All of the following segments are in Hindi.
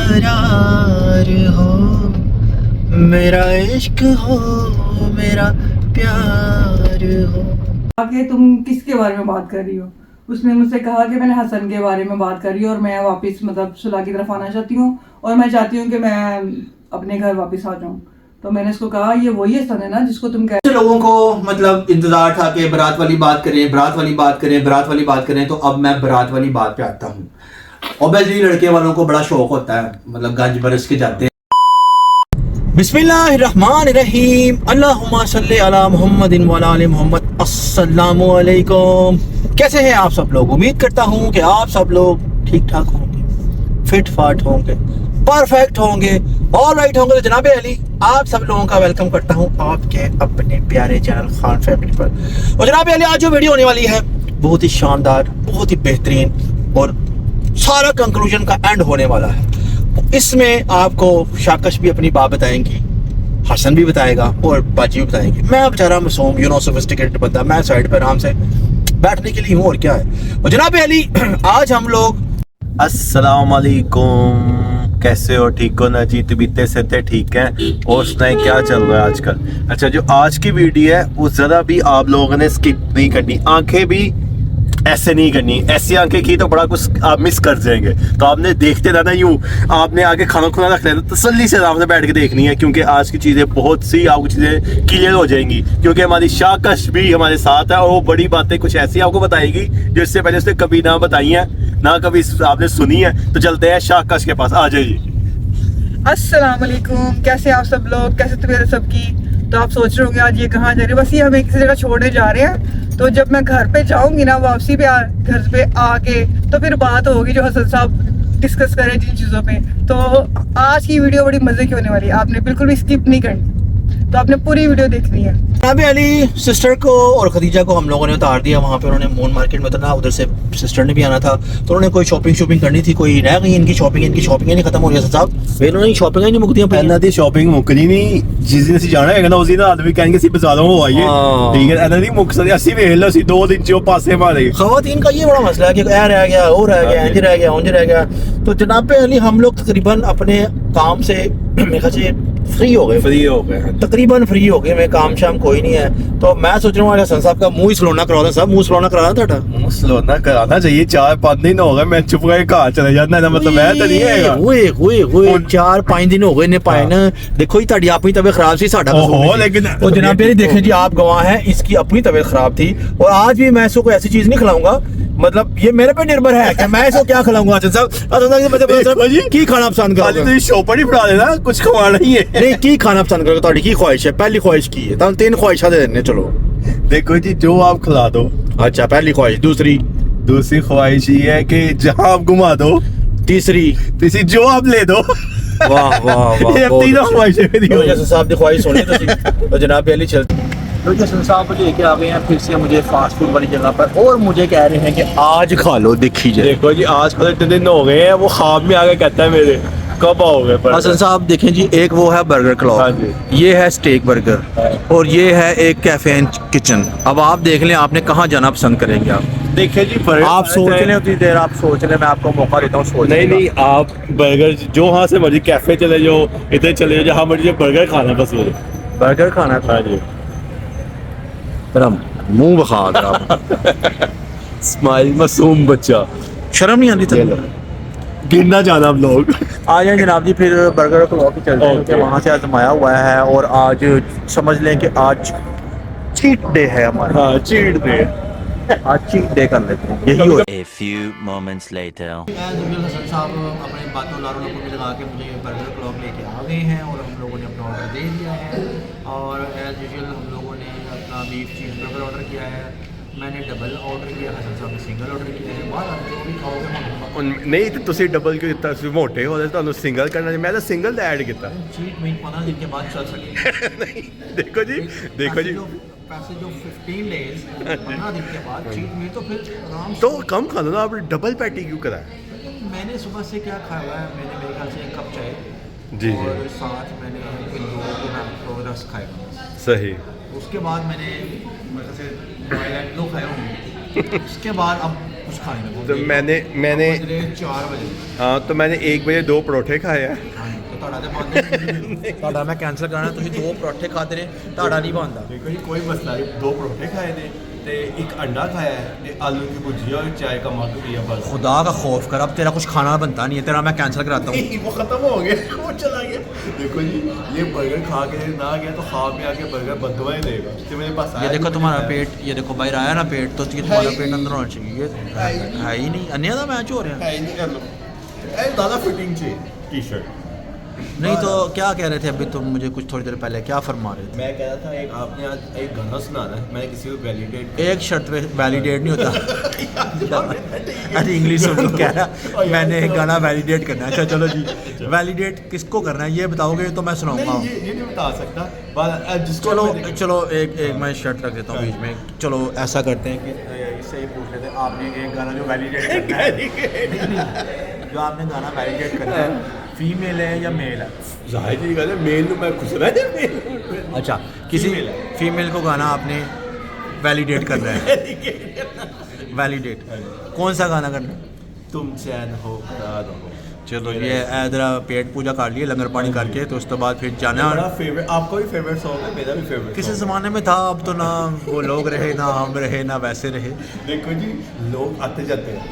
करार हो, मेरा इश्क हो, मेरा प्यार हो। आगे तुम किसके बारे में बात कर रही हो? उसने मुझसे कहा कि मैंने हसन के बारे में बात करी और मैं वापस मतलब सुलह की तरफ आना चाहती हूँ और मैं चाहती हूँ कि मैं अपने घर वापस आ जाऊँ। तो मैंने उसको कहा ये वही हसन है ना जिसको तुम कह लोगों को मतलब इंतजार था कि बारात वाली बात करें, बारात वाली बात करें, बारात वाली बात करें, तो अब मैं बारात वाली बात पे आता हूँ। ऑब्वियसली लड़के वालों को बड़ा शौक होता है, मतलब गंज बरस के जाते हैं। बिस्मिल्लाहिर्रहमानिर्रहीम, अल्लाहुम्मा सल्ली अला मुहम्मदिन व अला आलि मुहम्मद। अस्सलामु अलैकुम। कैसे हैं आप सब लोग? उम्मीद करता हूँ कि आप सब लोग ठीक ठाक होंगे, फिट फाट होंगे, परफेक्ट होंगे, ऑलराइट होंगे। तो जनाबे अली, आप सब लोगों का वेलकम करता हूँ आपके अपने प्यारे चैनल खान फैमिली पर। और जनाबे अली, आज जो वीडियो होने वाली है बहुत ही शानदार, बहुत ही बेहतरीन और सारा कंक्लूजन का एंड होने वाला है। इसमें आपको शाकश भी अपनी बात बताएंगी, हसन भी बताएगा और बाजी भी बताएंगी। मैं बेचारा मासूम सोफिस्टिकेटेड बंदा, मैं साइड पर आराम से बैठने के लिए हूँ, और क्या है। और जनाब अली, आज हम लोग अस्सलाम वालेकुम, कैसे हो? ठीक हो ना जी? तबीयतें सेहतें ठीक हैं? और सुनाए क्या चल रहा है आजकल? अच्छा, जो आज की वीडियो है वो ज़रा भी आप लोगों ने स्किप नहीं करनी, आंखें भी ऐसे नहीं करनी। ऐसी आंखें की तो बड़ा कुछ आप मिस कर जाएंगे। तो आपने देखते रहना, यूं आपने आगे खाना खुना रख लेना, तसल्ली से आराम से बैठ के देखनी है, क्योंकि आज की चीज़ें बहुत सी आपको चीज़ें क्लियर हो जाएंगी, क्योंकि हमारी शाकश भी हमारे साथ है और वो बड़ी बातें कुछ ऐसी आपको बताएगी जो इससे पहले उसने कभी ना बताई हैं, ना कभी आपने सुनी है। तो चलते हैं शाकश के पास, आ जाइए। अस्सलाम वालेकुम, कैसे आप सब लोग, कैसे तबीयत सबकी? तो आप सोच रहे होंगे आज ये कहाँ जा रहे हैं? बस ये हमें किसी जगह छोड़ने जा रहे हैं। तो जब मैं घर पे जाऊंगी ना, वापसी पे घर पे आके तो फिर बात होगी जो हसन साहब डिस्कस करें जिन चीज़ों पे। तो आज की वीडियो बड़ी मजे की होने वाली है, आपने बिल्कुल भी स्किप नहीं करनी, तो आपने पूरी वीडियो देखनी है। जनाब अली, सिस्टर को और खदीजा को हम लोगों ने उतार दिया वहाँ पे। उन्होंने मून मार्केट में उतरना, उधर से सिस्टर ने भी आना था, तो उन्होंने कोई शॉपिंग करनी थी, कोई रह गई इनकी शॉपिंग ही नहीं खत्म हो रही है साहब। फिर उन्होंने शॉपिंग ही नहीं मुकती है। ਇਹਨਾਂ ਦੀ ਸ਼ਾਪਿੰਗ ਮੁੱਕਣੀ ਨਹੀਂ, ਜਿਸ ਦਿਨ ਅਸੀਂ ਜਾਣਾ ਹੈਗਾ ਨਾ ਉਸ ਦਿਨ ਆਦਮੀ ਕਹਿਣਗੇ ਅਸੀਂ ਬਾਜ਼ਾਰੋਂ ਹੋ ਆਈਏ। ਠੀਕ ਹੈ, ਇਹਨਾਂ ਦੀ ਮੁੱਕ ਸਕਦੀ, ਅਸੀਂ ਵੇਖ ਲਓ ਅਸੀਂ 2 दिन 'ਚ ਉਹ ਪਾਸੇ ਮਾਰੇ। खवातीन का ये बड़ा मसला है कि ऐ रह गया, वो रह गया, इंज रह गया, उंज रह गया। तो जनाब अली, हम लोग तकरीबन अपने काम से मेरे ख्याल से फ्री हो गए, तकरीबन फ्री हो गए। मैं काम शाम कोई नहीं है, तो मैं सोच रहा हूँ हसन साहब का मुंह ही सलोना करा दें। साहब मुंह सलोना कराना था, मुंह सलोना कराना चाहिए। 4-5 दिन हो गए मैं चुप करके घर चले जाना, ना मतलब मैं तो नहीं हैगा। ओए 4-5 दिन हो गए ने पाए ना। देखो जी, ਤੁਹਾਡੀ ਆਪਣੀ तबीयत खराब सी, साडा ओहो, लेकिन और जनाब अली देखें जी, आप गवाह हैं, इसकी अपनी तबीयत खराब थी और आज भी मैं इसको कोई ऐसी चीज नहीं खिलाऊंगा, मतलब ये मेरे पे निर्भर है कि मैं इसको क्या खिलाऊंगा। हसन साहब की खाना पसंद करोगे? शोपड़ ही फड़ा देना, कुछ खवाना ही है। नहीं, की खाना पसंद करोगे? ਤੁਹਾਡੀ की ख्वाहिश है? पहली ख्वाहिश की है? तो 3 ख्वाहिशा दे देने। चलो देखो जी, जो आप खिला दो। अच्छा, पहली ख्वाहिश। दूसरी ख्वाहिश ये है कि जहाँ आप घुमा दो। तीसरी जो आप ले दो। वाह वाह वाह, ये तीनों ख्वाहिशें मेरी हो। हसन साहब की ख्वाहिश सुनी तो जनाब अली चलते। तो हसन साहब मुझे लेके आ गए हैं फिर से मुझे फास्ट फूड वाली जगह पर, और मुझे कह रहे हैं कि आज खा लो, देखी जाए। देखो जी, आज कल इतने दिन हो गए हैं, वो ख्वाब में आके कहता है मेरे कब आओगे। हसन साहब देखें जी, एक वो है बर्गर क्लॉक, हाँ जी। ये है स्टेक बर्गर, और ये है एक कैफे एंड किचन। अब आप देख लें आपने कहाँ जाना पसंद करेंगे। आप देखिए जी, आप सोच लें, उतनी देर आप सोच लें, मैं आपको मौका देता हूँ सोच। नहीं, आप बर्गर जो वहाँ से मर्जी कैफे चले जाओ, इधर चले जाओ, जहाँ मर्जी बर्गर खाना बस मुझे बर्गर खाना था जी। तेरा मुंह बखा दे। स्माइल मासूम बच्चा, शर्म नहीं आती तेरे? गिरना जाना हम लोग। आ जाए जनाब जी, फिर बर्गर क्लॉक ही चलते हैं, क्योंकि वहाँ से आजमाया हुआ है और आज समझ लें कि आज चीट डे है हमारा। हाँ, चीट डे, आज चीट डे कर लेते हैं, यही हो। A few moments later. Hasan साहब अपने बातों लारों को लगा के मुझे बर्गर क्लॉक लेके आ गए हैं और हम लोगों ने अपना ऑर्डर दे दिया है। और एज यूजुअल हम लोगों ने अपना बीफ चीज़ बर्गर ऑर्डर किया है, मैंने डबल ऑर्डर किया, हसन साहब ने सिंगल ऑर्डर किया है। बाहर आप जो भी खाओगे नहीं तो तुसी डबल क्यों इतना मोटे हो जाते, ਤੁਹਾਨੂੰ ਸਿੰਗਲ ਕਰਨਾ चाहिए। मैं तो सिंगल ਦਾ ऐड ਕੀਤਾ। चीट मील 15 दिन के बाद चल सके। नहीं, देखो जी पैसे जो 15 डेज 15 दिन के बाद चीट मील, तो फिर आराम से तो कम खा लो ना, आप डबल पैटी क्यों कराया? मैंने सुबह से क्या खाया हुआ है, मैंने मेरे ख्याल से 1 कप चाय जी और साथ मैंने तो रस खाया। सही। उसके बाद मैंने मतलब से 2 खाए होंगे। उसके बाद अब कुछ खाने लगो। तो मैंने 4 बजे हाँ तो मैंने 1 बजे 2 परोठे खाए हैं। तो ਤੁਹਾਡਾ ਤੇ ਬੰਦ ਤੁਹਾਡਾ ਮੈਂ ਕੈਂਸਲ ਕਰਾਣਾ ਤੁਸੀਂ 2 ਪਰੌਠੇ ਖਾਦੇ ਨੇ ਤੁਹਾਡਾ ਨਹੀਂ ਬਣਦਾ। देखो जी कोई मसला नहीं, 2 परोठे खाए थे ते 1 अंडा खाया है ते आलू की भुजिया और चाय का मग पिया बस। खुदा का खौफ कर, अब तेरा कुछ खाना बनता नहीं है, तेरा मैं कैंसिल कराता हूँ। वो खत्म हो गया, वो चला गया। देखो जी ये बर्गर खा के ना गया तो खा पे आके बर्गर बदवा ही देगा। तो मेरे पास ये देखो तुम्हारा पेट, ये देखो बाहर आया ना पेट, तो ये तुम्हारा पेट अंदर होना चाहिए। ये है ही नहीं, अन्य का मैच हो रहा है। है ही नहीं कर लो ज़्यादा फिटिंग चाहिए टी शर्ट। नहीं तो क्या कह रहे थे अभी तुम मुझे कुछ थोड़ी देर पहले क्या फरमा रहे थे? मैं कह रहा था एक आपने आज एक गाना सुनाना है, मैंने किसी को वैलिडेट एक शर्त पे वैलिडेट नहीं होता। अरे इंग्लिश सुन कह रहा मैंने एक गाना वैलिडेट करना है। अच्छा चलो जी, वैलिडेट किसको करना है ये बताओगे तो मैं सुनाऊंगा। ये नहीं बता सकता जिसको चलो चलो एक मैं शर्ट रख देता हूँ बीच में। चलो ऐसा करते हैं कि इससे ही पूछ लेते हैं, आपने एक गाना जो वैलिडेट करना है, जो आपने गाना वैलिडेट करना है, फीमेल है या मेल है? जाहिर सी गल है मेल नु मैं खुश रहा है मेल। अच्छा किसी फीमेल को गाना आपने वैलिडेट करना है। वैलिडेट कौन सा गाना करना है? तुम चैन हो खुदा रहो। चलो ये इधर पेट पूजा कर लिए लंगर पानी करके, तो उसके बाद फिर जाना। बड़ा फेवरेट, आपका भी फेवरेट सॉन्ग है, मेरा भी फेवरेट। किसी ज़माने में था, अब तो ना वो लोग रहे ना हम रहे ना वैसे रहे। देखो जी लोग आते जाते हैं,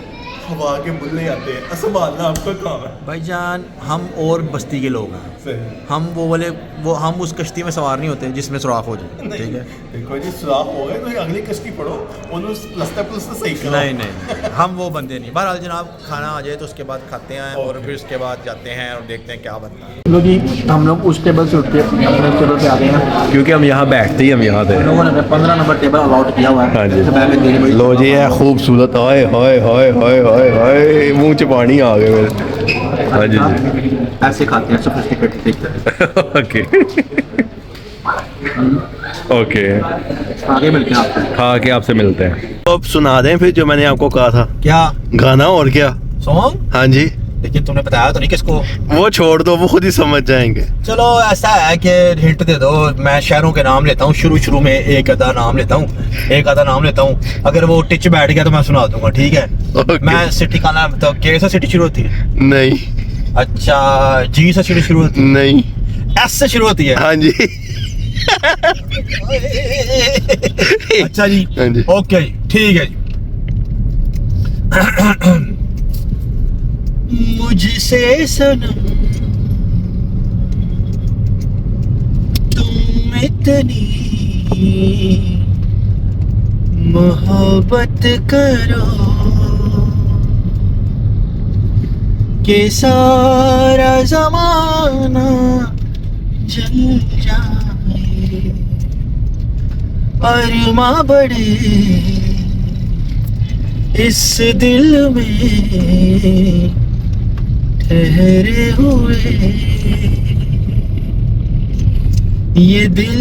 हवा के बुल्ले आते हैं, संभालना आपका काम है भाईजान। हम और बस्ती के लोग हैं, सही। हम वो वाले वो हम उस कश्ती में सवार नहीं होते जिसमें सुराख हो जाए। ठीक है, देखो जी सुराख हो गए तो अगली कश्ती पढ़ो, उन्होंने प्लस्तर सही करो। नहीं हम वो बंदे नहीं। बहरहाल जनाब खाना आ जाए तो उसके बाद खाते हैं और फिर उसके बाद जाते हैं और देखते हैं क्या बनता है। लो जी हम लोग उस टेबल से उठ के अपने टेबल पे आ गए हैं, क्योंकि हम यहाँ बैठते ही हम यहाँ थे। लोगों ने 15 नंबर टेबल अलाउड किया हुआ है। हाँ जी। तो बैठ के लो जी है खूबसूरत, हाय हाय हाय हाय हाय हाय, मुंह च पानी आ गया मेरे। हाँ जी जी ऐसे खाते हैं सोफिस्टिकेटेड देखते ओके ओके, आगे मिलते हैं आपसे। खा के आपसे मिलते हैं। तो अब सुना दें फिर जो मैंने आपको कहा था क्या गाना और क्या सॉन्ग? हाँ जी लेकिन तुमने बताया तो नहीं किसको। वो छोड़ दो, वो खुद ही समझ जाएंगे। चलो ऐसा है कि हिंट दे दो। मैं शहरों के नाम लेता हूँ, शुरू में एक आधा नाम लेता हूँ, अगर वो टिच बैठ गया तो मैं सुना दूंगा। ठीक है Okay. मैं सिटी का नाम तो के से सिटी शुरू होती है? नहीं अच्छा जी से सिटी शुरू होती नहीं, है? एस से शुरू होती है? हाँ जी अच्छा जी हाँ जी। ओके जी ठीक है जी। मुझसे सनम तुम इतनी मोहब्बत करो कि सारा जमाना जल जाए, अरमा बड़े इस दिल में ठहरे हुए, ये दिल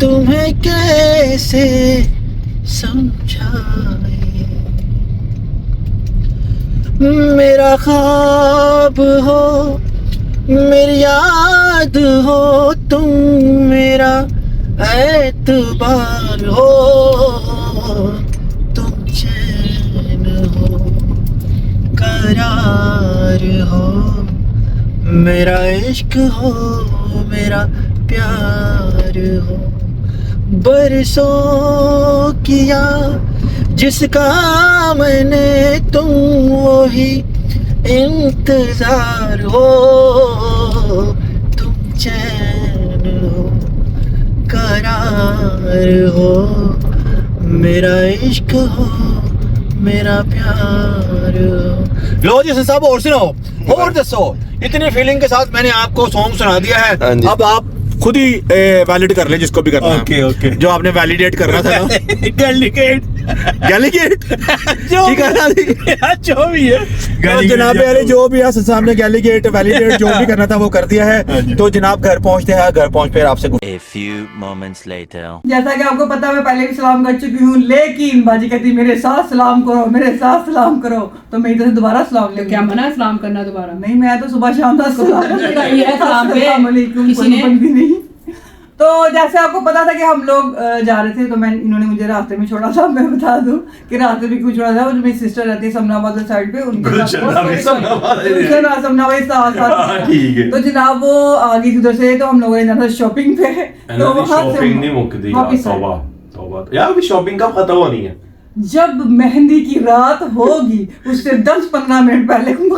तुम्हें कैसे समझाए। मेरा ख्वाब हो, मेरी याद हो, तुम मेरा एतबार हो, तुम चैन हो, करार हो, मेरा इश्क हो, मेरा प्यार हो। बरसों किया जिसका मैंने, तुम वही इंतजार हो, तुम चैन हो, करार हो, मेरा इश्क हो, मेरा प्यार हो। लो जी साहब और सुनाओ और दसो। इतनी फीलिंग के साथ मैंने आपको सॉन्ग सुना दिया है, अब आप खुद ही वैलिड कर ले जिसको भी करना है। ओके ओके, जो आपने वैलिडेट करना था ना गैलिगेट जो भी है तो जनाब अरे जो भी है सामने गैलिगेट वैलिडेट जो भी करना था वो कर दिया है। तो जनाब घर पहुंचते हैं, घर पहुंच फिर आपसे A few moments later. जैसा कि आपको पता है मैं पहले भी सलाम कर चुकी हूँ, लेकिन बाजी कहती मेरे साथ सलाम करो, मेरे साथ सलाम करो, तो मैं इधर से दोबारा सलाम ले। क्या मना है सलाम करना दोबारा? नहीं मैं तो सुबह शाम का सलाम सलाम पे अस्सलाम वालेकुम, किसी ने कोई बंदी नहीं। तो जैसे आपको पता था कि हम लोग जा रहे थे, तो इन्होंने मुझे रास्ते में छोड़ा था। मैं बता दूं कि रास्ते में क्यों छोड़ा था, वो जो मेरी सिस्टर रहती है समनाबाद साइड पे, उनके साथ ठीक है। तो जनाब वो आ गई उधर से, तो हम लोगों ने जाना शॉपिंग पे। तो वहाँ से शॉपिंग नहीं मुकती वापस आए। तौबा तौबा यार, अभी शॉपिंग कब खत्म होनी है? जब मेहंदी की रात होगी उससे 10-15 मिनट पहले हम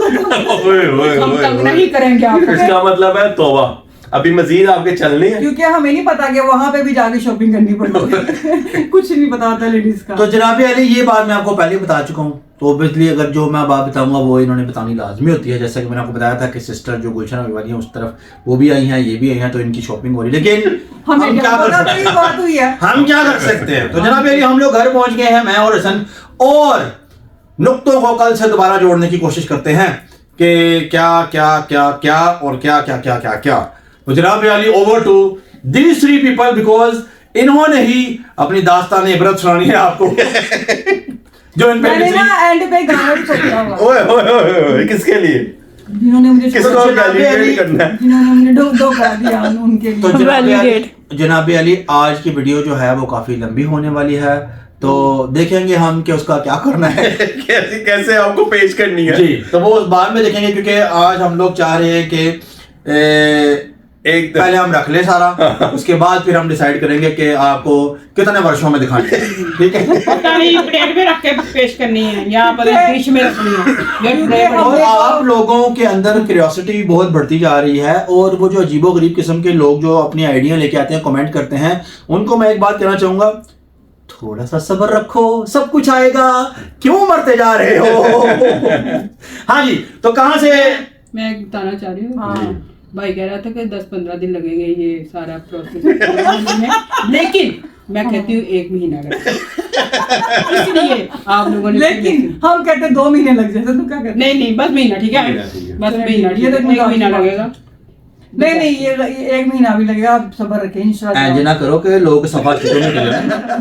तंग नहीं करेंगे आपको। इसका मतलब है तौबा, अभी मजीद आपके चलनी है। क्योंकि हमें नहीं पता कि वहां पे भी जाके शॉपिंग करनी पड़ती कुछ नहीं पता होता लेडीज का। तो जनाब अली ये बात मैं आपको पहले बता चुका हूँ, तो ऑब्वियसली अगर जो मैं बात बताऊंगा वो इन्होंने बतानी लाजमी होती है। जैसा कि मैंने आपको बताया था कि सिस्टर जो गुलशन अभिवानी है उस तरफ वो भी आई हैं, ये भी आई हैं, तो इनकी शॉपिंग हो रही है। लेकिन हम क्या कर सकते हैं? बात हुई है, हम क्या कर सकते हैं? तो जनाब अली हम लोग घर पहुंच गए हैं, मैं और हसन, और नुक्तों को कल से दोबारा जोड़ने की कोशिश करते हैं कि क्या क्या क्या क्या और क्या क्या क्या क्या क्या। तो जनाब Ali over to these 3 people, because इन्होंने ही अपनी दास्तान इबरत सुनानी है आपको। जो इन पे मैंने ना एंड पे गाना भी सोचा हुआ, ओए ओए ओए किसके लिए? जिन्होंने मुझे किसको वैलिडेट करना है? जिन्होंने मुझे धोखा दिया उनके तो लिए। जनाब अली आज की वीडियो जो है वो काफी लंबी होने वाली है, तो देखेंगे हम कि उसका क्या करना है। कैसे कैसे आपको पेश करनी है जी, तो वो उस बाद में देखेंगे, क्योंकि आज हम लोग चाह रहे हैं कि एक पहले हम रख ले सारा, उसके बाद फिर हम डिसाइड करेंगे कि आपको कितने वर्षों में दिखानी है। ठीक है, पता नहीं प्लेट में रख के पेश करनी है या डिश में रखनी है। और आप लोगों के अंदर क्यूरियोसिटी भी बहुत बढ़ती जा रही है, और वो जो अजीबोगरीब किस्म के लोग जो अपनी आइडिया लेके आते हैं, कमेंट करते हैं, उनको मैं एक बात कहना चाहूंगा, थोड़ा सा सब्र रखो, सब कुछ आएगा, क्यों मरते जा रहे हो। हाँ जी, तो कहाँ से मैं बताना चाह रही हूँ, हाँ। भाई कह रहा था कि 10-15 दिन लगेंगे ये सारा प्रोसेस, लेकिन मैं कहती हूँ 1 महीना लगेगा। इसलिए आप लोगों ने लेकिन हम कहते 2 महीने लग जाते, तू क्या कहते? नहीं बस महीना ठीक है, बस महीना, ये तो 1 महीना लगेगा। नहीं ये 1 महीना भी लगेगा, आप सब्र रखें इंशाल्लाह। ऐसे ना करो कि लोग सफा खींचो नहीं कर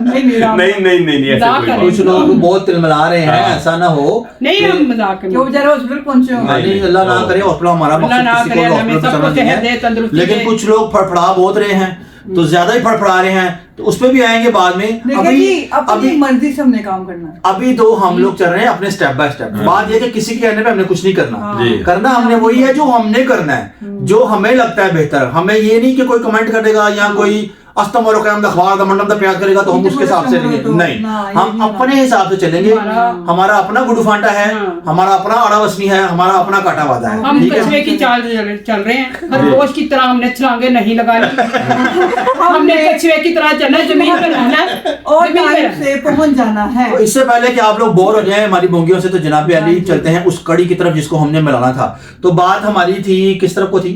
नहीं ऐसे मजाक कोई कर बात रहे कुछ लोग बहुत तिलमिला रहे हैं, ऐसा ना हो। नहीं हम मजाक कि वो बेचारे हॉस्पिटल पहुंचे होंगे। नहीं, अल्लाह ना करे, हॉस्पिटल हमारा अल्लाह ना मकसद किसी करे, को हमें हॉस्पिटल सबको पहुंचाना नहीं सेहत दे, है, तंदुरुस्ती लेकिन दे। कुछ लोग फड़फड़ा बहुत रहे हैं, तो ज्यादा ही फड़फड़ा रहे हैं, तो उस पे भी आएंगे बाद में। देखिए जी, अपनी मर्जी से हमने काम करना है। अभी तो हम लोग चल रहे हैं अपने स्टेप बाय स्टेप। बात ये कि किसी के कहने पे हमने कुछ नहीं करना, हाँ। करना हमने वही है जो हमने करना है, जो हमें लगता है बेहतर। हमें ये नहीं कि कोई कमेंट करेगा या कोई अस्तम और अखबार का मंडम प्यार करेगा तो हम उसके हिसाब से चलेंगे, नहीं, हम अपने हिसाब से चलेंगे। हमारा अपना गुडू फांटा है, हमारा अपना अड़ावसनी है, हमारा अपना काटा वादा है। हम ठीक है? कछुए की चाल चल रहे हैं, खरगोश की तरह हमने छलांगे नहीं लगानी। हमने कछुए की तरह चलना है, जमीन पे रहना है और जमीन पे टाइम रहना है। से पहुंच जाना है। तो इससे पहले कि आप लोग बोर हो जाएं हमारी बोंगियों से, तो जनाब अली चलते हैं उस कड़ी की तरफ जिसको हमने मिलाना था। तो बात हमारी थी किस तरफ को थी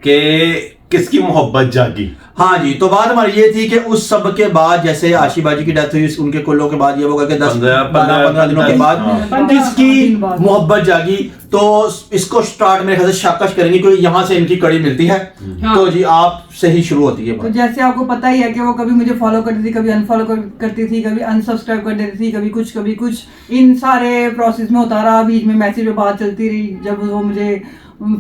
कि किसकी मोहब्बत जागी। हाँ जी, तो बात हमारी ये थी कि उस सब के बाद, जैसे आशी बाजी की डेथ हुई, उनके कुल्लों के बाद ये वो करके 10-15 दिनों के बाद किसकी मोहब्बत जागी, तो इसको स्टार्ट मेरे ख्याल से शाकश करेंगे, क्योंकि यहाँ से इनकी कड़ी मिलती है। तो जी आप से ही शुरू होती है तो बात। जैसे आपको पता ही है कि वो कभी मुझे फॉलो करती थी, कभी अनफॉलो करती थी, कभी अनसब्सक्राइब कर देती थी, कभी कुछ इन सारे प्रोसेस में होता रहा। बीच में मैसेज पे बात चलती रही, जब वो मुझे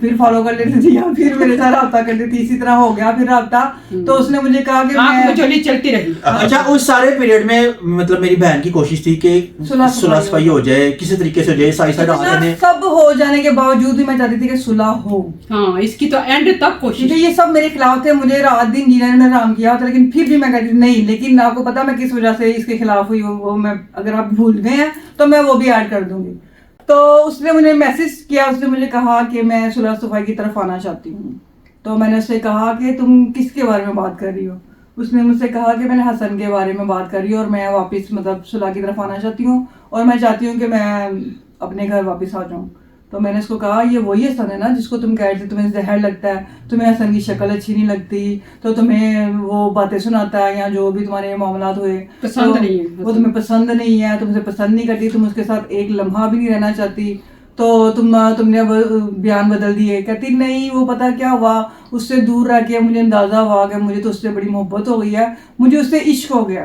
फिर फॉलो कर लेती थी या फिर मेरे साथ राब्ता करती थी, इसी तरह हो गया फिर राब्ता। तो उसने मुझे कहा कि मैं चली चलती रही। अच्छा, उस सारे पीरियड में मतलब मेरी बहन की कोशिश थी कि सुलह सफाई हो जाए, किसी तरीके से हो जाए, साइड इतना सब हो जाने के बावजूद भी मैं चाहती थी कि सुलह हो। हाँ, इसकी तो एंड तक कोशिश। क्योंकि ये सब मेरे खिलाफ थे, मुझे रात दिन जीने ने हराम किया था, लेकिन फिर भी मैं कहती नहीं। लेकिन आपको पता मैं किस वजह से इसके खिलाफ हुई, वो मैं, अगर आप भूल गए हैं तो मैं वो भी ऐड कर दूंगी। तो उसने मुझे मैसेज किया, उसने मुझे कहा कि मैं सुलह सफाई की तरफ आना चाहती हूँ। तो मैंने उससे कहा कि तुम किसके बारे में बात कर रही हो। उसने मुझसे कहा कि मैंने हसन के बारे में बात कर रही हूँ और मैं वापस मतलब सुलह की तरफ आना चाहती हूँ और मैं चाहती हूँ कि मैं अपने घर वापस आ जाऊँ। तो मैंने उसको कहा ये वही हसन है ना जिसको तुम कह रहे थे तुम्हें जहर लगता है, तुम्हें हसन की शक्ल अच्छी नहीं लगती, तो तुम्हें वो बातें सुनाता है या जो भी तुम्हारे मामलात हुए पसंद नहीं है, वो तुम्हें पसंद नहीं है, तुमसे पसंद नहीं करती, तुम उसके साथ एक लम्हा भी नहीं रहना चाहती। तो तुमने अब बयान बदल दिए। कहती नहीं, वो पता क्या हुआ, उससे दूर रह के मुझे अंदाज़ा हुआ कि मुझे तो उससे बड़ी मोहब्बत हो गई है, मुझे उससे इश्क हो गया।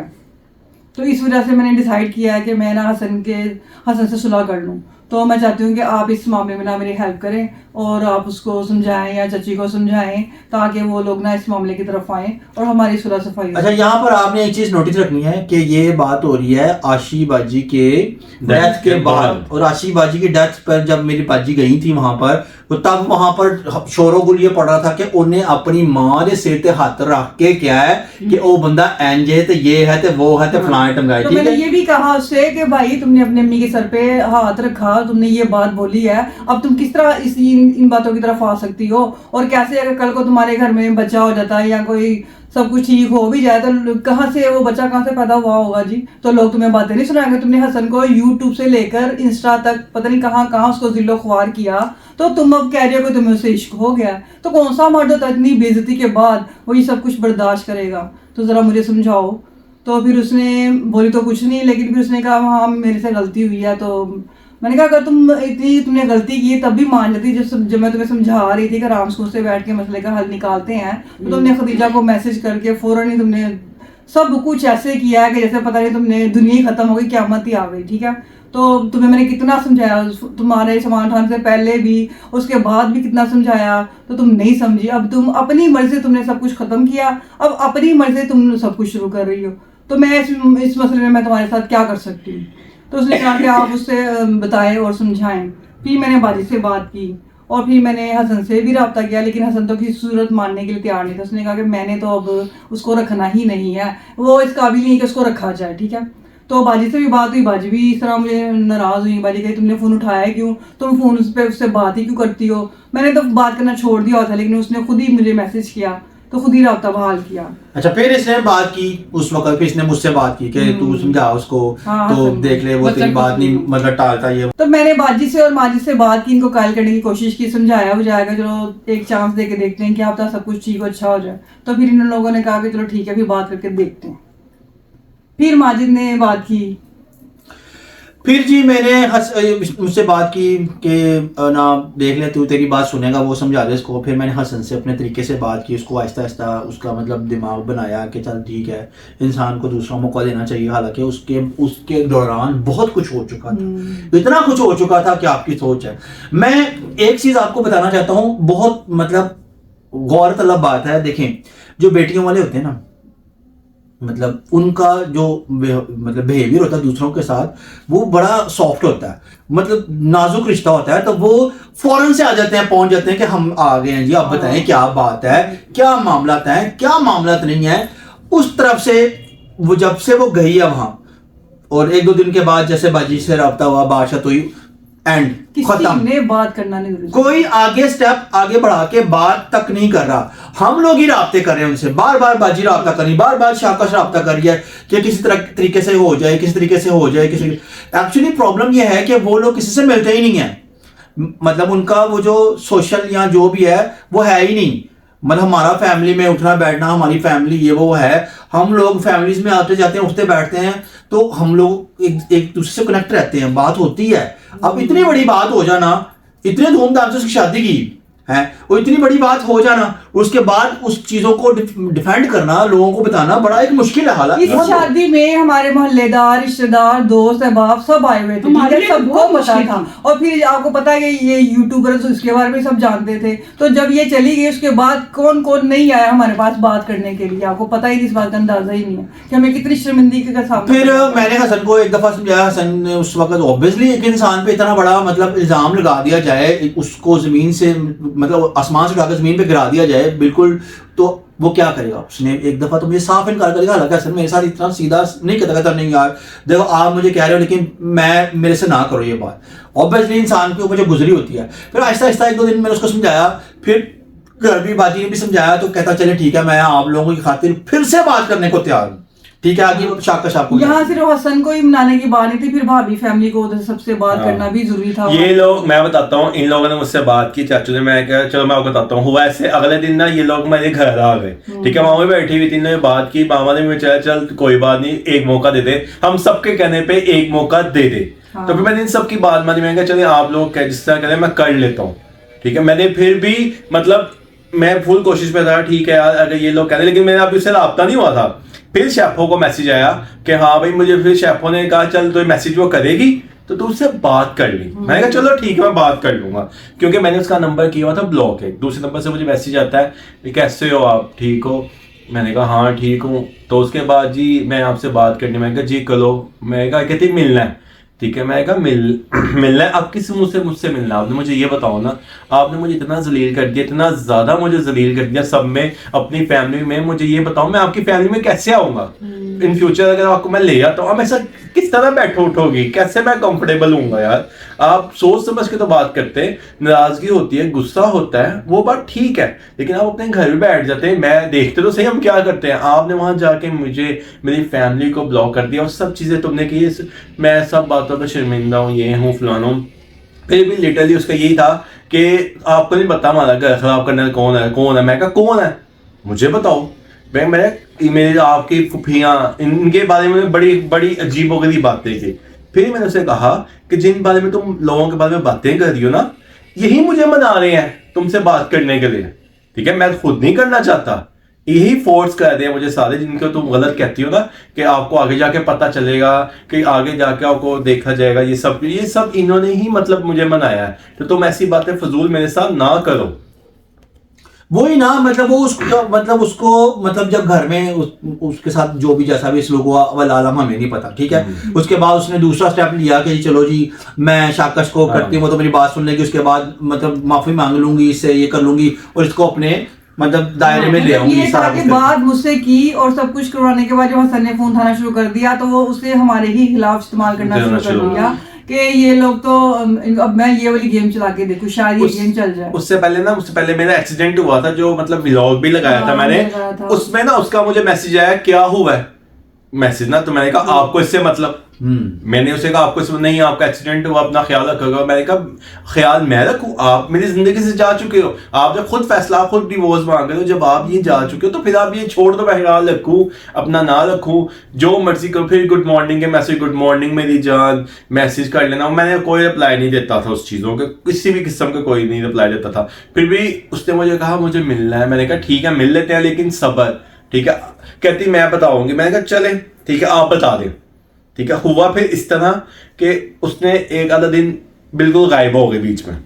तो इस वजह से मैंने डिसाइड किया है कि मैं ना हसन से सुलह कर लूँ। तो मैं चाहती हूँ कि आप इस मामले में ना मेरी हेल्प करें और आप उसको समझाएं या चाची को समझाएं ताकि वो लोग ना इस मामले की तरफ आएं और हमारी सुलह सफाई हो। अच्छा, यहाँ पर आपने एक चीज नोटिस रखनी है कि ये बात हो रही है आशी बाजी के डेथ के बाद, और आशी बाजी की डेथ पर जब मेरी बाजी गई थी वहां पर, तो तब वहां पर शोरो गुल ये पड़ रहा था कि उन्हें अपनी मां के सिर ते हाथ रख के क्या है कि वो बंदा एंज है, तो ये है, तो वो है, तो फलाए टंगाए। तो ठीक मैंने है, ये भी कहा उससे कि भाई तुमने अपने अम्मी के सर पे हाथ रखा, तुमने ये बात बोली है, अब तुम किस तरह इन बातों की तरफ आ सकती हो, और कैसे अगर कल को तुम्हारे घर में बच्चा हो जाता है या कोई सब कुछ ठीक हो भी जाए तो कहाँ से वो बच्चा कहाँ से पैदा हुआ होगा जी। तो लोग तुम्हें बातें नहीं सुनाएंगे। तुमने हसन को यूट्यूब से लेकर इंस्टा तक पता नहीं कहाँ कहाँ उसको जिल्लो ख्वार किया, तो तुम अब कह रहे हो कि तुम्हें उससे इश्क हो गया। तो कौन सा मर्द होता है इतनी बेइज्जती के बाद वो ये सब कुछ बर्दाश्त करेगा? तो ज़रा मुझे समझाओ। तो फिर उसने बोली तो कुछ नहीं, लेकिन फिर उसने कहा हाँ मेरे से गलती हुई है। तो मैंने कहा अगर तुमने गलती की तब भी मान जाती, जब मैं तुम्हें समझा रही थी कि आराम से बैठ के मसले का हल निकालते हैं, तो तुमने खदीजा को मैसेज करके फौरन ही तुमने सब कुछ ऐसे किया है कि जैसे पता नहीं तुमने दुनिया ही खत्म हो गई, क़यामत ही आ गई। ठीक है, तो तुम्हें मैंने कितना समझाया, तुम्हारे सामान उठाने से पहले भी उसके बाद भी कितना समझाया, तो तुम नहीं समझी। अब तुम अपनी मर्जी से तुमने सब कुछ खत्म किया, अब अपनी मर्जी से तुम सब कुछ शुरू कर रही हो। तो मैं इस मसले में मैं तुम्हारे साथ क्या कर सकती हूँ? तो उसने कहा कि आप उससे बताएं और समझाएं। फिर मैंने बाजी से बात की और फिर मैंने हसन से भी रब्ता किया, लेकिन हसन तो किसी सूरत मानने के लिए तैयार नहीं था। उसने कहा कि मैंने तो अब उसको रखना ही नहीं है, वो इस काबिल नहीं कि उसको रखा जाए। ठीक है, तो बाजी से भी बात हुई, बाजी भी इस तरह मुझे नाराज़ हुई। बाजी कही तुमने फ़ोन उठाया क्यों, तुम फ़ोन उस पर उससे बात ही क्यों करती हो? मैंने तो बात करना छोड़ दिया था, लेकिन उसने खुद ही मुझे मैसेज किया, तो खुद ही रब्ता बहाल किया। अच्छा, फिर इसने बात की उस वक्त, फिर इसने मुझसे बात की कि तू समझा उसको, हाँ, तो देख ले वो तेरी बात नहीं मतलब टालता ये। तो मैंने बाजी से और माजी से बात की, इनको कायल करने की कोशिश की, समझाया हो जाएगा, चलो एक चांस दे के देखते हैं, क्या पता सब कुछ ठीक हो, अच्छा हो जाए। तो फिर इन लोगों ने कहा कि चलो ठीक है फिर बात करके देखते हैं। फिर माजिद ने बात की, फिर जी मैंने मुझसे बात की कि ना देख ले तू, तेरी बात सुनेगा, वो समझा दे इसको। फिर मैंने हसन से अपने तरीके से बात की, उसको आहिस्ता आहिस्ता उसका मतलब दिमाग बनाया कि चल ठीक है, इंसान को दूसरा मौका देना चाहिए। हालांकि उसके दौरान बहुत कुछ हो चुका था, इतना कुछ हो चुका था कि आपकी सोच है। मैं एक चीज़ आपको बताना चाहता हूँ, बहुत मतलब गौर तलब बात है। देखें, जो बेटियों वाले होते हैं ना, मतलब उनका जो मतलब बिहेवियर होता है दूसरों के साथ, वो बड़ा सॉफ्ट होता है, मतलब नाजुक रिश्ता होता है। तो वो फौरन से आ जाते हैं, पहुंच जाते हैं कि हम आ गए हैं जी, आप बताएं क्या बात है, क्या मामला है, क्या मामला नहीं है। उस तरफ से वो जब से वो गई है वहां, और एक दो दिन के बाद जैसे बाजी से रब्ता हुआ, बातचीत हुई, एंड खत्म, ने बात करना नहीं, कोई आगे स्टेप आगे बढ़ा के बात तक नहीं कर रहा। हम लोग ही राब्ते कर रहे हैं उनसे, बार बार बाजी राब्ता करी, बार बार शाकश राब्ता करी है कि किसी तरीके से हो जाए, किसी तरीके से हो जाए। एक्चुअली प्रॉब्लम यह है कि वो लोग किसी से मिलते ही नहीं है, मतलब उनका वो जो सोशल या जो भी है वो है ही नहीं। मतलब हमारा फैमिली में उठना बैठना, हमारी फैमिली ये वो है, हम लोग फैमिलीज में आते जाते हैं, उठते बैठते हैं, तो हम लोग एक दूसरे से कनेक्ट रहते हैं, बात होती है। अब इतनी बड़ी बात हो जाना, इतने धूमधाम से उसकी शादी की है, वो इतनी बड़ी बात हो जाना, उसके बाद उस चीजों को डिफेंड करना, लोगों को बताना बड़ा एक मुश्किल है। हालांकि इस शादी में हमारे मोहल्लेदार, रिश्तेदार, दोस्त, अहबाब सब आए हुए थे, सबको पता था। और फिर आपको पता है कि ये यूट्यूबर इसके बारे में सब जानते थे। तो जब ये चली गई उसके बाद कौन कौन नहीं आया हमारे पास बात करने के लिए, आपको पता ही इस बात का अंदाजा ही नहीं है कि हमें कितनी शर्मिंदगी का सामना। फिर मैंने हसन को एक दफा समझाया, हसन ने उस वक्त ऑब्वियसली एक इंसान पे इतना बड़ा मतलब इल्जाम लगा दिया जाए, उसको जमीन से मतलब आसमान से उठाकर जमीन पे गिरा दिया जाए बिल्कुल, तो वो क्या करेगा? उसने एक दफा तो मुझे साफ इनकार करेगा। हालांकि हसन मेरे साथ इतना सीधा नहीं कहता नहीं यार देखो आप मुझे कह रहे हो, लेकिन मेरे से ना करो ये बात। ऑब्वियसली इंसान के ऊपर जो गुजरी होती है। फिर आहिस्ता आहिस्ता एक दो दिन मैंने उसको समझाया, फिर घर भी बाजी ने भी समझाया, तो कहता चले ठीक है, मैं आप लोगों की खातिर फिर से बात करने को तैयार हूँ। ठीक है, आगे शाका शाक यहाँ सिर्फ हसन को ही मनाने की बात नहीं थी, फिर भाभी फैमिली को उधर सबसे बात करना भी जरूरी था। ये लोग, मैं बताता हूँ, इन लोगों ने मुझसे बात की, चाचू ने, मैं क्या चलो मैं आपको बताता हूँ। हुआ ऐसे, अगले दिन ना ये लोग मेरे घर आ गए, ठीक है, मामा बैठी हुई थी, इन्होंने बात की, मामा ने मुझे चल कोई बात नहीं, एक मौका दे दे, हम सबके कहने पे एक मौका दे दे। तो फिर मैंने इन सबकी बात मानी, मैंने कहा चलिए आप लोग जिस तरह करें मैं कर लेता हूँ, ठीक है। मैंने फिर भी मतलब मैं फुल कोशिश पे था, ठीक है यार अगर ये लोग कह रहे, लेकिन मेरा अभी उससे रब्ता नहीं हुआ था। फिर शेफो को मैसेज आया कि हाँ भाई मुझे, फिर शेफो ने कहा चल तो मैसेज वो करेगी तो तू उससे बात कर ली। मैंने कहा चलो ठीक है मैं बात कर लूंगा, क्योंकि मैंने उसका नंबर किया हुआ था ब्लॉक है। दूसरे नंबर से मुझे मैसेज आता है कैसे हो आप, ठीक हो? मैंने कहा हाँ ठीक हूँ। तो उसके बाद जी मैं आपसे बात करनी, मैंने कहा जी करो। मैंने कहा कहती मिलना है, ठीक है। मैंने कहा मिलना है, अब किस मुंह से मुझसे मिलना? आपने मुझे ये बताओ ना, आपने मुझे इतना जलील कर दिया, इतना ज्यादा मुझे जलील कर दिया सब में, अपनी फैमिली में। मुझे ये बताओ मैं आपकी फैमिली में कैसे आऊंगा इन फ्यूचर? अगर आपको मैं ले आता हूँ, अब ऐसा किस तरह बैठो उठोगी, कैसे मैं कंफर्टेबल हूँगा यार? आप सोच समझ के तो बात करते हैं, नाराजगी होती है, गुस्सा होता है, वो बात ठीक है, लेकिन आप अपने घर में बैठ जाते हैं। मैं देखते तो सही हम क्या करते हैं। आपने वहां जाके मुझे, मेरी फैमिली को ब्लॉक कर दिया और सब चीजें तुमने की। मैं सब बातों पर शर्मिंदा हूँ, ये हूँ फलाना हूँ। फिर भी लिटरली उसका यही था कि आपको नहीं पता हमारा घर खराब करने वाला कौन है। मैं कहा कौन है मुझे बताओ। मेरे आपकी फुफियाँ, इनके बारे में बड़ी बड़ी अजीबोगरीब बातें की। फिर मैंने उसे कहा कि जिन बारे में तुम लोगों के बारे में बातें कर रही हो ना, यही मुझे मना रहे हैं तुमसे बात करने के लिए, ठीक है? मैं खुद नहीं करना चाहता, यही फोर्स कर रहे हैं मुझे सारे, जिनको तुम गलत कहती हो ना कि आपको आगे जाके पता चलेगा, कि आगे जाके आपको देखा जाएगा। ये सब इन्होंने ही मतलब मुझे मनाया है। तो तुम ऐसी बातें फजूल मेरे साथ ना करो। वही ना, मतलब वो उसको मतलब जब घर में उसके साथ जो भी जैसा भी सलूक हुआ वल आलम हमें नहीं पता, ठीक है? उसके बाद उसने दूसरा स्टेप लिया कि चलो जी मैं शाकश को करती हूँ, तो मेरी बात सुन लेगी, उसके बाद मतलब माफी मांग लूंगी, इससे ये कर लूंगी और इसको अपने मतलब दायरे में ले आऊंगी। ये सारा के बाद मुझसे की और सब कुछ करवाने के बाद जब हसन ने फोन उठाना शुरू कर दिया, तो वो उसे हमारे ही खिलाफ इस्तेमाल करना शुरू कर दिया कि ये लोग तो अब मैं ये वाली गेम चला के देखूं, शायद ये गेम चल जाए। उससे पहले मेरा एक्सीडेंट हुआ था, जो मतलब व्लॉग भी लगाया था मैंने, उसमें ना उसका मुझे मैसेज आया क्या हुआ है मैसेज ना, तो मैंने कहा आपको इससे मतलब, मैंने उसे कहा आपको इसमें नहीं, आपका एक्सीडेंट हुआ, अपना ख्याल रखोगे। मैंने कहा ख्याल मैं रखूं? आप मेरी जिंदगी से जा चुके हो, आप जब खुद फैसला, आप खुद डिवोर्स मांग रहे हो, जब आप ये जा चुके हो तो फिर आप ये छोड़ दो, मैं ख्याल रखूं अपना ना रखूं, जो मर्जी करो। फिर गुड मॉर्निंग के मैसेज, गुड मॉर्निंग मेरी जान, मैसेज कर लेना। मैंने कोई रिप्लाई नहीं देता था उस चीजों के, किसी भी किस्म का कोई नहीं रिप्लाई देता था। फिर भी उसने मुझे कहा मुझे मिलना है। मैंने कहा ठीक है मिल लेते हैं, लेकिन सब्र, ठीक है? कहती मैं बताऊंगी। मैंने कहा चले ठीक है आप बता दें, ठीक है? हुआ फिर इस तरह कि उसने एक आधा दिन बिल्कुल गायब हो गई, बीच में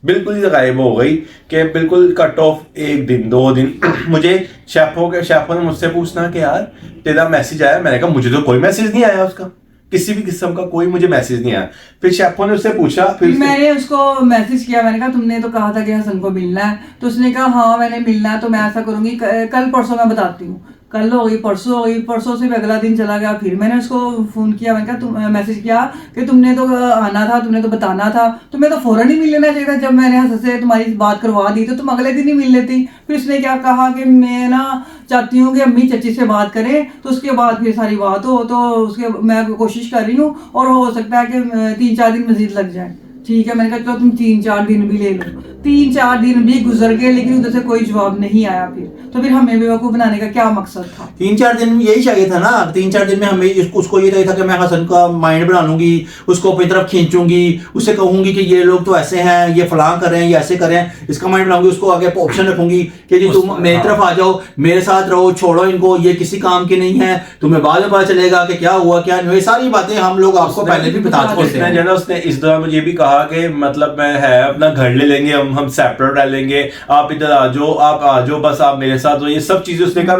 बिल्कुल ही गायब हो गई कि बिल्कुल कट ऑफ, 1 दिन 2 दिन। मुझे शेफों ने मुझसे पूछना कि यार तेरा मैसेज आया? मैंने कहा मुझे तो कोई मैसेज नहीं आया उसका, किसी भी किस्म का कोई मुझे मैसेज नहीं आया। फिर शेफों ने उससे पूछा, फिर मैंने उसको मैसेज किया, मैंने कहा तुमने तो कहा था कि हसन को मिलना है, तो उसने कहा हाँ मैंने मिलना है, तो मैं ऐसा करूंगी कल परसों मैं बताती हूँ। कल हो गई, परसों हो गई, परसों से भी अगला दिन चला गया। फिर मैंने उसको फोन किया, मैंने कहा तुम मैसेज किया कि तुमने तो आना था, तुमने तो बताना था, तुम्हें तो फौरन ही मिल लेना चाहिए था। जब मैंने हसन से तुम्हारी बात करवा दी तो तुम अगले दिन ही मिल लेती। फिर उसने क्या कहा कि मैं ना चाहती हूँ कि अम्मी चची से बात करें, तो उसके बाद फिर सारी बात हो, तो उसके मैं कोशिश कर रही हूँ और हो सकता है कि 3-4 दिन मजीद लग जाए। ठीक है, मैंने कहा चलो तुम 3-4 दिन भी ले लो। 3-4 दिन भी गुजर गए, लेकिन उधर से कोई जवाब नहीं आया। फिर हमें बेवकूफ बनाने का क्या मकसद था? 3-4 दिन में यही चाहिए था ना। 3-4 दिन में हमें उसको ये था कि मैं हसन का माइंड बना लूंगी, उसको अपनी तरफ खींचूंगी, उससे कहूंगी कि ये लोग तो ऐसे हैं, ये फलां कर रहे हैं, ये ऐसे कर रहे हैं, इसका माइंड बनाऊंगी, उसको आगे ऑप्शन रखूंगी कि जी तुम मेरी तरफ आ जाओ, मेरे साथ रहो, छोड़ो इनको, ये किसी काम की नहीं है, तुम्हें बाद में पता चलेगा कि क्या हुआ क्या नहीं। ये सारी बातें हम लोग आपको पहले भी बता चुके हैं। उसने इस दौरान मुझे भी कहा कि मतलब मैं है अपना घर ले लेंगे, हम सेपरेट रह लेंगे, आप इधर आ जाओ, आप आ जाओ, बस आप मेरे साथ हो, ये सब चीजें उसने कहा।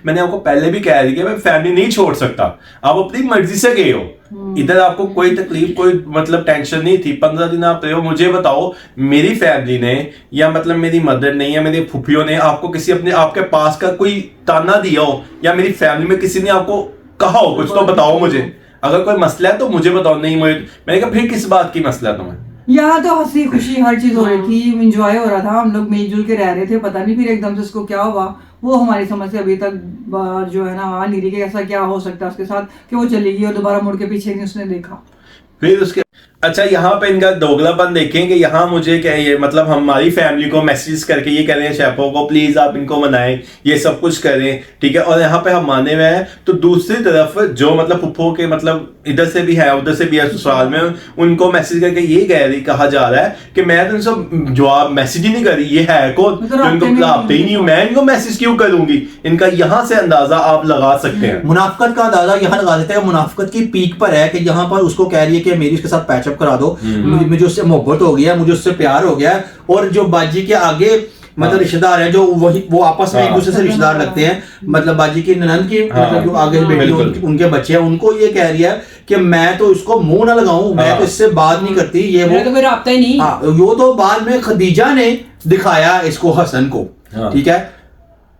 मैंने आपको पहले भी कह दी कि मैं फैमिली नहीं छोड़ सकता, आप अपनी मर्जी से गए हो, इधर आपको कोई तकलीफ, कोई मतलब टेंशन नहीं थी। 15 दिन आप रहे हो। मुझे बताओ मेरी फैमिली ने या मतलब मेरी मदर ने या मेरे फूफियों ने आपको किसी अपने आपके पास का कोई ताना दिया हो, या मेरी फैमिली में किसी ने आपको कहा हो कुछ, तो बताओ मुझे। अगर कोई मसला है तो मुझे बताओ। नहीं मैंने कहा फिर किस बात की मसला तुम्हें? यहाँ तो हंसी खुशी हर चीज हो रही थी, एंजॉय हो रहा था, हम लोग मिलजुल के रह रहे थे। पता नहीं फिर एकदम से उसको क्या हुआ, वो हमारी समझ से अभी तक जो है ना आ नहीं रही कि ऐसा क्या हो सकता है उसके साथ कि वो चली गई और दोबारा मुड़ के पीछे नहीं उसने देखा। फिर अच्छा यहाँ पे इनका दोगलापन देखें कि यहाँ मुझे क्या ये मतलब हमारी फैमिली को मैसेज करके ये कह रहे हैं शेफो को प्लीज आप इनको मनाएं, ये सब कुछ करें, ठीक है, और यहाँ पे हम माने हुए हैं। तो दूसरी तरफ जो मतलब फुफ्फो के मतलब इधर से भी है उधर से भी है ससुराल में, उनको मैसेज करके ये कहा जा रहा है कि मैं तो इनसे जवाब मैसेज ही नहीं करी, ये है कौन जो इनको बुलाते ही नहीं हूँ, मैं इनको मैसेज क्यों करूंगी। इनका यहाँ से अंदाजा आप लगा सकते हैं। मुनाफकत का अंदाजा यहाँ लगा देते हैं, मुनाफकत की पीक पर है कि यहाँ पर उसको कह रही है कि मेरी उसके साथ पैचअप करा दो, मुझे उससे मोहब्बत हो गया, मुझे उससे प्यार हो गया, और जो बाजी के आगे मतलब रिश्तेदार हैं जो वही वो आपस में एक दूसरे से रिश्तेदार लगते हैं, मतलब बाजी की ननंद की मतलब जो आगे बेटी उनके बच्चे हैं, उनको ये कह रही है कि मैं तो इसको मुंह ना लगाऊं, मैं तो इससे बात नहीं करती, ये वो तो कोई राब्ता ही नहीं। हाँ, वो तो बाद में खदीजा ने दिखाया इसको हसन को, ठीक है,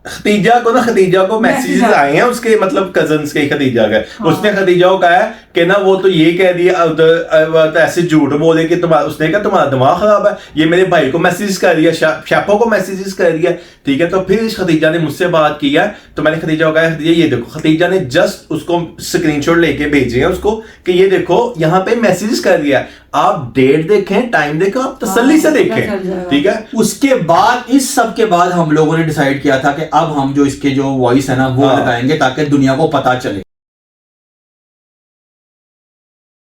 खदीजा को मैसेजेस आए हैं उसके मतलब कजन्स के खदीजा का, उसने खदीजा को कहा है कि ना वो तो ये कह दिया तो ऐसे झूठ बोले कि तुम्हारा, उसने कहा तुम्हारा दिमाग खराब है, ये मेरे भाई को मैसेज कर दिया, शेफो को मैसेजेस कर दिया, ठीक है। तो फिर इस खदीजा ने मुझसे बात की है, तो मैंने खदीजा को कहा खदीजा ये देखो, खदीजा ने जस्ट उसको स्क्रीनशॉट लेके भेजे हैं उसको कि ये देखो यहाँ पे मैसेज कर दिया, आप डेट देखें, टाइम देखें, आप तसल्ली से देखें, ठीक है। उसके बाद इस सब के बाद हम लोगों ने डिसाइड किया था कि अब हम जो इसके जो वॉइस है ना वो लगाएंगे ताकि दुनिया को पता चले।